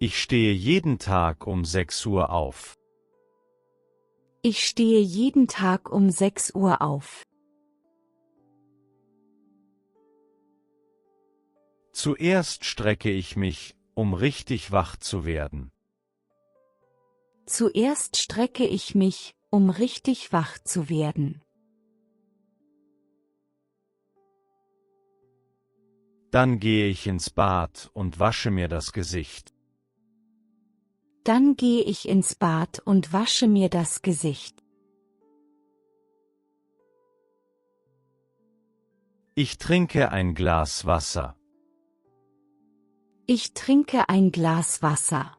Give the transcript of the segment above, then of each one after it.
Ich stehe jeden Tag um 6 Uhr auf. Ich stehe jeden Tag um 6 Uhr auf. Zuerst strecke ich mich, um richtig wach zu werden. Zuerst strecke ich mich, um richtig wach zu werden. Dann gehe ich ins Bad und wasche mir das Gesicht. Dann gehe ich ins Bad und wasche mir das Gesicht. Ich trinke ein Glas Wasser. Ich trinke ein Glas Wasser.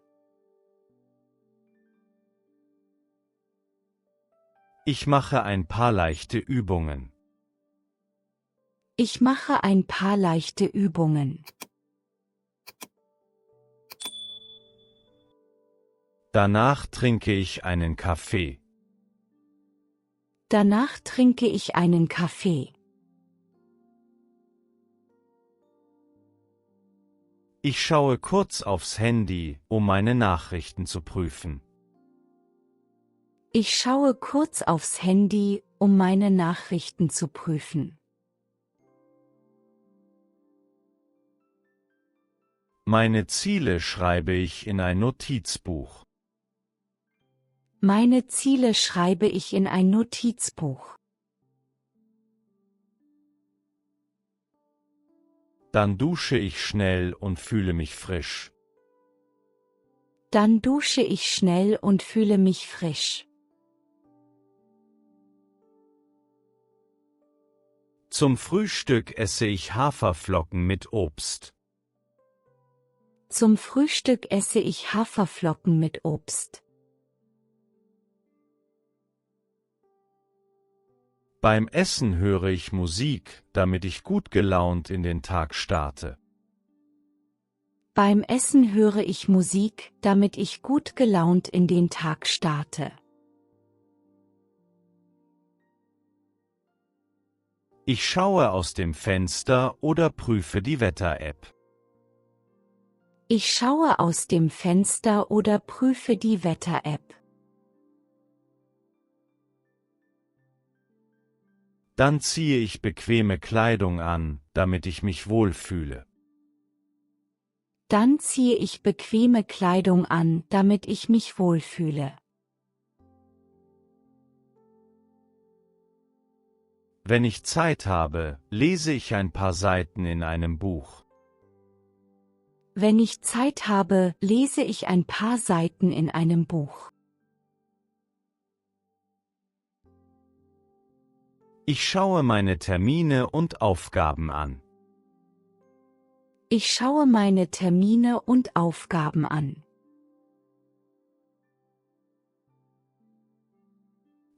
Ich mache ein paar leichte Übungen. Ich mache ein paar leichte Übungen. Danach trinke ich einen Kaffee. Danach trinke ich einen Kaffee. Ich schaue kurz aufs Handy, um meine Nachrichten zu prüfen. Ich schaue kurz aufs Handy, um meine Nachrichten zu prüfen. Meine Ziele schreibe ich in ein Notizbuch. Meine Ziele schreibe ich in ein Notizbuch. Dann dusche ich schnell und fühle mich frisch. Dann dusche ich schnell und fühle mich frisch. Zum Frühstück esse ich Haferflocken mit Obst. Zum Frühstück esse ich Haferflocken mit Obst. Beim Essen höre ich Musik, damit ich gut gelaunt in den Tag starte. Beim Essen höre ich Musik, damit ich gut gelaunt in den Tag starte. Ich schaue aus dem Fenster oder prüfe die Wetter-App. Ich schaue aus dem Fenster oder prüfe die Wetter-App. Dann ziehe ich bequeme Kleidung an, damit ich mich wohlfühle. Dann ziehe ich bequeme Kleidung an, damit ich mich wohlfühle. Wenn ich Zeit habe, lese ich ein paar Seiten in einem Buch. Wenn ich Zeit habe, lese ich ein paar Seiten in einem Buch. Ich schaue meine Termine und Aufgaben an. Ich schaue meine Termine und Aufgaben an.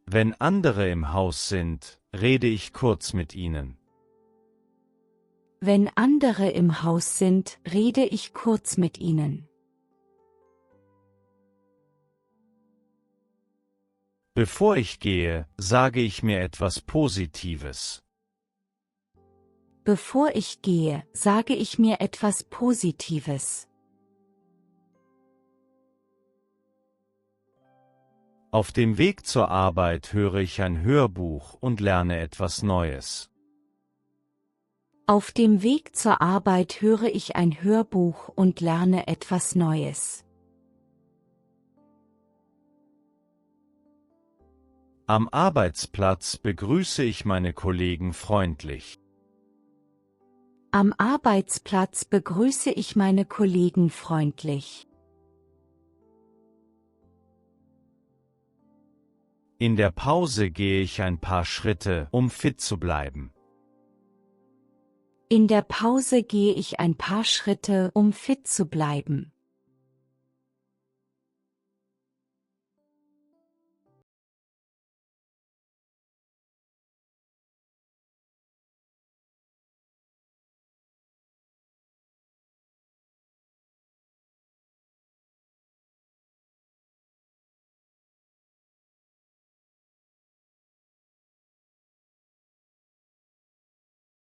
Wenn andere im Haus sind, rede ich kurz mit ihnen. Wenn andere im Haus sind, rede ich kurz mit ihnen. Bevor ich gehe, sage ich mir etwas Positives. Bevor ich gehe, sage ich mir etwas Positives. Auf dem Weg zur Arbeit höre ich ein Hörbuch und lerne etwas Neues. Auf dem Weg zur Arbeit höre ich ein Hörbuch und lerne etwas Neues. Am Arbeitsplatz begrüße ich meine Kollegen freundlich. Am Arbeitsplatz begrüße ich meine Kollegen freundlich. In der Pause gehe ich ein paar Schritte, um fit zu bleiben. In der Pause gehe ich ein paar Schritte, um fit zu bleiben.